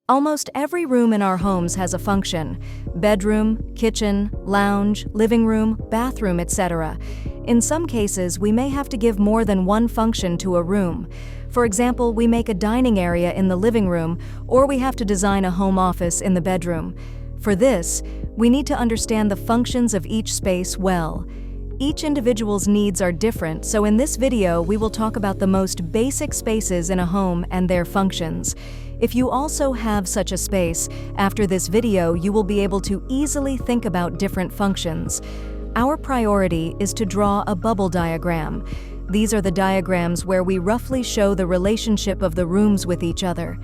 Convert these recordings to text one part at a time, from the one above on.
Almost every room in our homes has a function: bedroom, kitchen, lounge, living room, bathroom, etc. In some cases, we may have to give more than one function to a room. For example, we make a dining area in the living room, or we have to design a home office in the bedroom. For this, we need to understand the functions of each space well. Each individual's needs are different, so in this video we will talk about the most basic spaces in a home and their functions. If you also have such a space, after this video you will be able to easily think about different functions. Our priority is to draw a bubble diagram. These are the diagrams where we roughly show the relationship of the rooms with each other.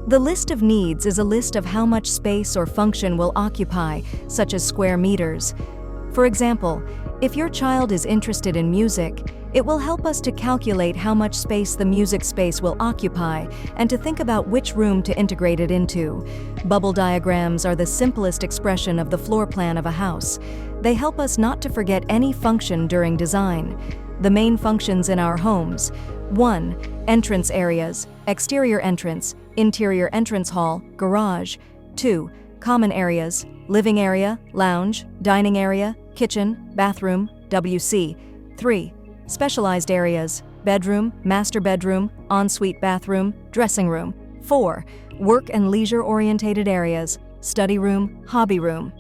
The list of needs is a list of how much space or function will occupy, such as square meters. For example, if your child is interested in music, it will help us to calculate how much space the music space will occupy and to think about which room to integrate it into. Bubble diagrams are the simplest expression of the floor plan of a house. They help us not to forget any function during design. The main functions in our homes: 1. Entrance areas, exterior entrance, interior entrance hall, garage. 2. Common areas, living area, lounge, dining area, kitchen, bathroom, WC. 3. Specialized areas, bedroom, master bedroom, ensuite bathroom, dressing room. 4. Work and leisure-orientated areas, study room, hobby room.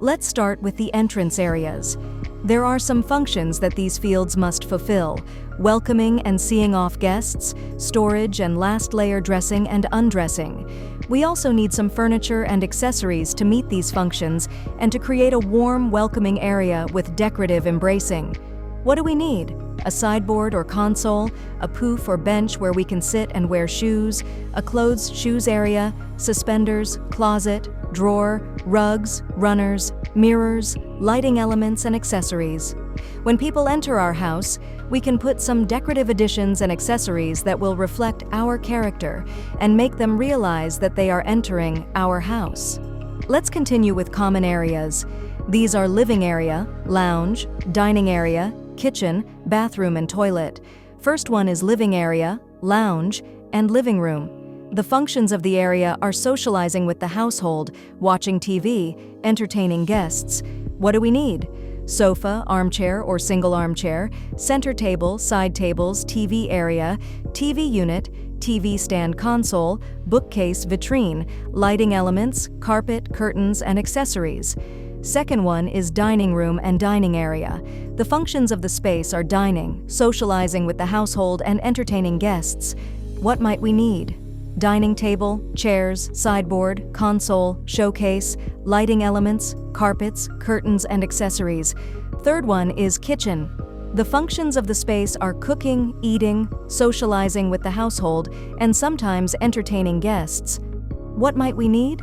Let's start with the entrance areas. There are some functions that these fields must fulfill: welcoming and seeing off guests, storage and last layer dressing and undressing. We also need some furniture and accessories to meet these functions and to create a warm, welcoming area with decorative embracing. What do we need? A sideboard or console, a poof or bench where we can sit and wear shoes, a clothes shoes area, suspenders, closet, drawer, rugs, runners, mirrors, lighting elements, and accessories. When people enter our house, we can put some decorative additions and accessories that will reflect our character and make them realize that they are entering our house. Let's continue with common areas. These are living area, lounge, dining area, kitchen, bathroom, and toilet. First one is living area, lounge, and living room. The functions of the area are socializing with the household, watching TV, entertaining guests. What do we need? Sofa, armchair or single armchair, center table, side tables, TV area, TV unit, TV stand console, bookcase, vitrine, lighting elements, carpet, curtains, and accessories. Second one is dining room and dining area. The functions of the space are dining, socializing with the household, and entertaining guests. What might we need? Dining table, chairs, sideboard, console, showcase, lighting elements, carpets, curtains, and accessories. Third one is kitchen. The functions of the space are cooking, eating, socializing with the household, and sometimes entertaining guests. What might we need?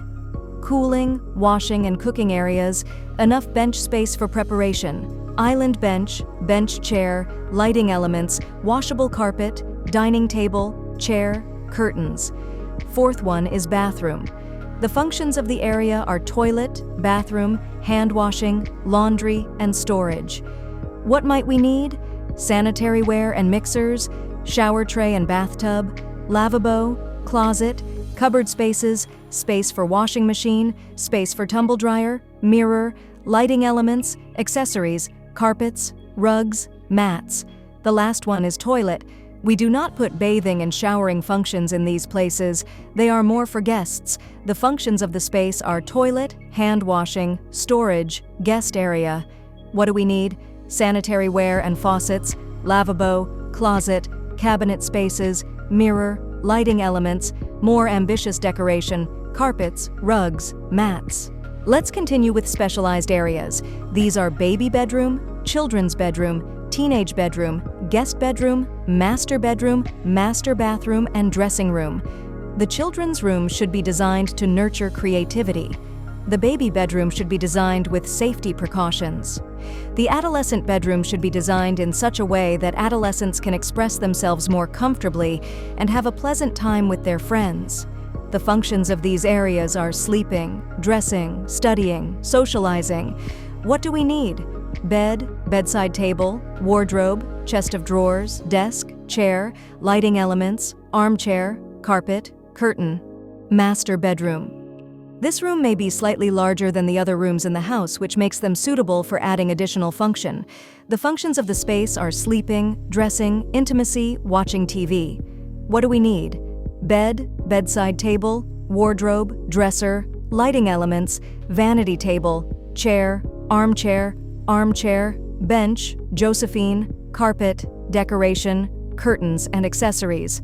Cooling, washing, and cooking areas, enough bench space for preparation, island bench, bench chair, lighting elements, washable carpet, dining table, chair, curtains. Fourth one is bathroom. The functions of the area are toilet, bathroom, hand washing, laundry, and storage. What might we need? Sanitary ware and mixers, shower tray and bathtub, lavabo, closet, cupboard spaces, space for washing machine, space for tumble dryer, mirror, lighting elements, accessories, carpets, rugs, mats. The last one is toilet. We do not put bathing and showering functions in these places. They are more for guests. The functions of the space are toilet, hand washing, storage, guest area. What do we need? Sanitary ware and faucets, lavabo, closet, cabinet spaces, mirror, lighting elements, more ambitious decoration, carpets, rugs, mats. Let's continue with specialized areas. These are baby bedroom, children's bedroom, teenage bedroom, guest bedroom, master bathroom, and dressing room. The children's room should be designed to nurture creativity. The baby bedroom should be designed with safety precautions. The adolescent bedroom should be designed in such a way that adolescents can express themselves more comfortably and have a pleasant time with their friends. The functions of these areas are sleeping, dressing, studying, socializing. What do we need? Bed, bedside table, wardrobe, chest of drawers, desk, chair, lighting elements, armchair, carpet, curtain. Master bedroom. This room may be slightly larger than the other rooms in the house, which makes them suitable for adding additional function. The functions of the space are sleeping, dressing, intimacy, watching TV. What do we need? Bed, bedside table, wardrobe, dresser, lighting elements, vanity table, chair, armchair, bench, Josephine, carpet, decoration, curtains and accessories.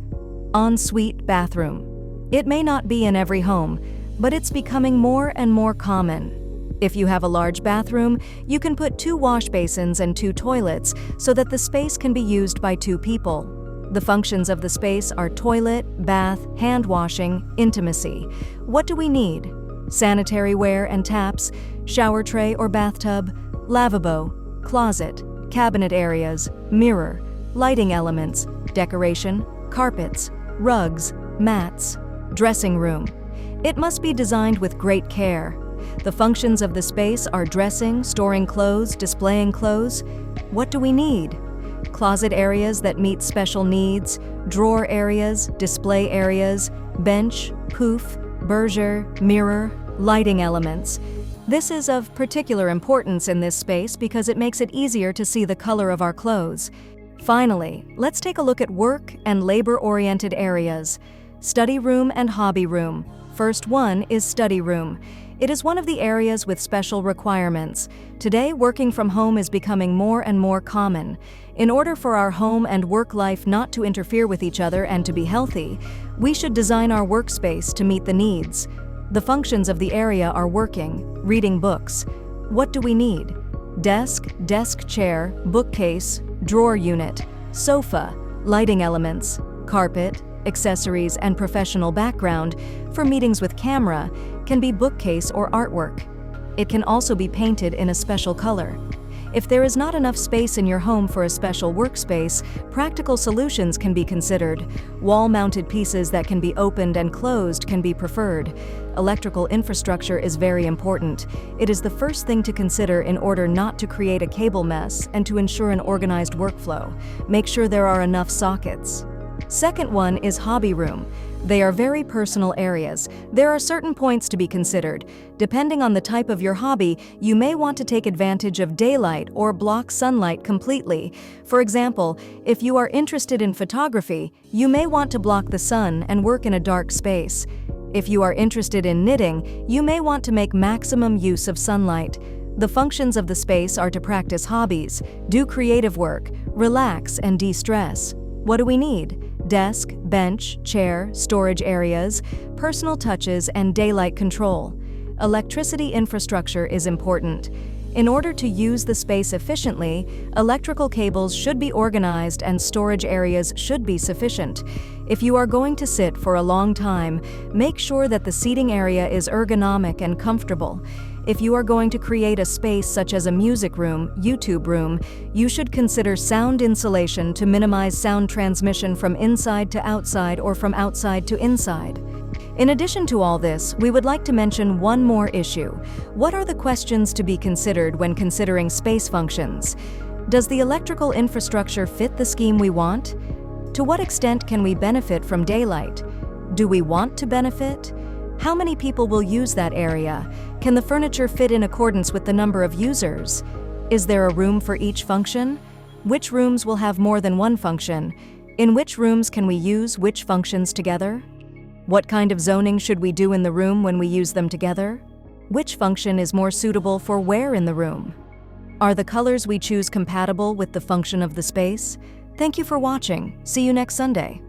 Ensuite bathroom. It may not be in every home, but it's becoming more and more common. If you have a large bathroom, you can put 2 wash basins and 2 toilets so that the space can be used by 2 people. The functions of the space are toilet, bath, hand washing, intimacy. What do we need? Sanitary ware and taps, shower tray or bathtub, lavabo, closet, cabinet areas, mirror, lighting elements, decoration, carpets, rugs, mats, dressing room. It must be designed with great care. The functions of the space are dressing, storing clothes, displaying clothes. What do we need? Closet areas that meet special needs, drawer areas, display areas, bench, poof, berger, mirror, lighting elements. This is of particular importance in this space because it makes it easier to see the color of our clothes. Finally, let's take a look at work and labor-oriented areas. Study room and hobby room. First one is study room. It is one of the areas with special requirements. Today, working from home is becoming more and more common. In order for our home and work life not to interfere with each other and to be healthy, we should design our workspace to meet the needs. The functions of the area are working, reading books. What do we need? Desk chair, bookcase, drawer unit, sofa, lighting elements, carpet, accessories, and professional background. For meetings with camera, can be bookcase or artwork. It can also be painted in a special color. If there is not enough space in your home for a special workspace, practical solutions can be considered. Wall-mounted pieces that can be opened and closed can be preferred. Electrical infrastructure is very important. It is the first thing to consider in order not to create a cable mess and to ensure an organized workflow. Make sure there are enough sockets. Second one is hobby room. They are very personal areas. There are certain points to be considered. Depending on the type of your hobby, you may want to take advantage of daylight or block sunlight completely. For example, if you are interested in photography, you may want to block the sun and work in a dark space. If you are interested in knitting, you may want to make maximum use of sunlight. The functions of the space are to practice hobbies, do creative work, relax and de-stress. What do we need? Desk, bench, chair, storage areas, personal touches, and daylight control. Electricity infrastructure is important. In order to use the space efficiently, electrical cables should be organized and storage areas should be sufficient. If you are going to sit for a long time, make sure that the seating area is ergonomic and comfortable. If you are going to create a space such as a music room, YouTube room, you should consider sound insulation to minimize sound transmission from inside to outside or from outside to inside. In addition to all this, we would like to mention one more issue. What are the questions to be considered when considering space functions? Does the electrical infrastructure fit the scheme we want? To what extent can we benefit from daylight? Do we want to benefit? How many people will use that area? Can the furniture fit in accordance with the number of users? Is there a room for each function? Which rooms will have more than one function? In which rooms can we use which functions together? What kind of zoning should we do in the room when we use them together? Which function is more suitable for where in the room? Are the colors we choose compatible with the function of the space? Thank you for watching. See you next Sunday.